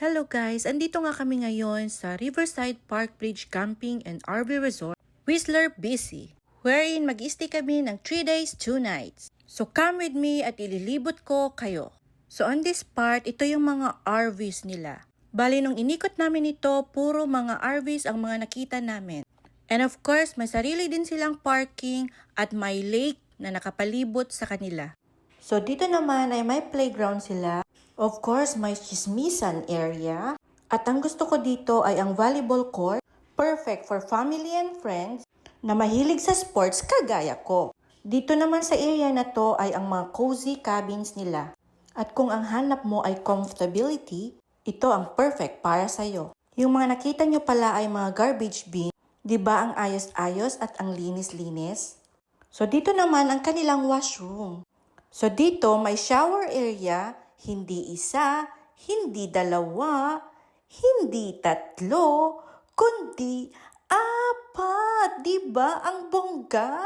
Hello guys! Andito nga kami ngayon sa Riverside Park Bridge Camping and RV Resort, Whistler, BC, wherein mag-stay kami ng 3 days, 2 nights. So come with me at ililibot ko kayo. So on this part, ito yung mga RVs nila. Bali nung inikot namin ito, puro mga RVs ang mga nakita namin. And of course, may sarili din silang parking at may lake na nakapalibot sa kanila. So dito naman ay may playground sila. Of course, may chismisan area. At ang gusto ko dito ay ang volleyball court. Perfect for family and friends na mahilig sa sports kagaya ko. Dito naman sa area na to ay ang mga cozy cabins nila. At kung ang hanap mo ay comfortability, ito ang perfect para sa'yo. Yung mga nakita nyo pala ay mga garbage bin. Diba ang ayos-ayos at ang linis-linis? So dito naman ang kanilang washroom. So dito may shower area, hindi isa, hindi dalawa, hindi tatlo, kundi apat. Diba ang bongga?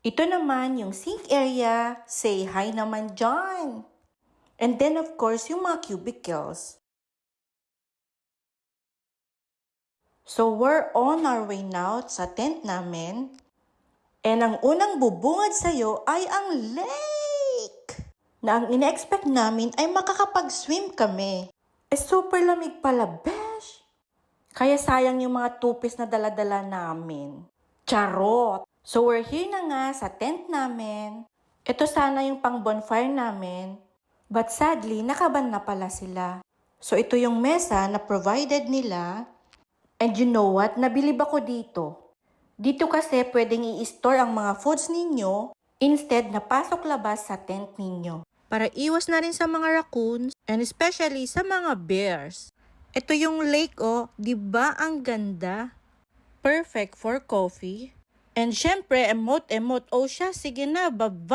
Ito naman yung sink area, say hi naman dyan. And then of course yung mga cubicles. So we're on our way now sa tent namin. And ang unang bubungad sa'yo ay ang lake! Na ang ina-expect namin ay makakapag-swim kami. Super lamig pala, besh! Kaya sayang yung mga tupis na dala-dala namin. Charot! So we're here na nga sa tent namin. Ito sana yung pang bonfire namin. But sadly, nakaban na pala sila. So ito yung mesa na provided nila. And you know what? Nabilib ako dito. Dito kasi pwedeng i-store ang mga foods ninyo instead na pasok labas sa tent ninyo. Para iwas na rin sa mga raccoons and especially sa mga bears. Ito yung lake di ba ang ganda? Perfect for coffee. And syempre, emote siya. Sige na, bye-bye!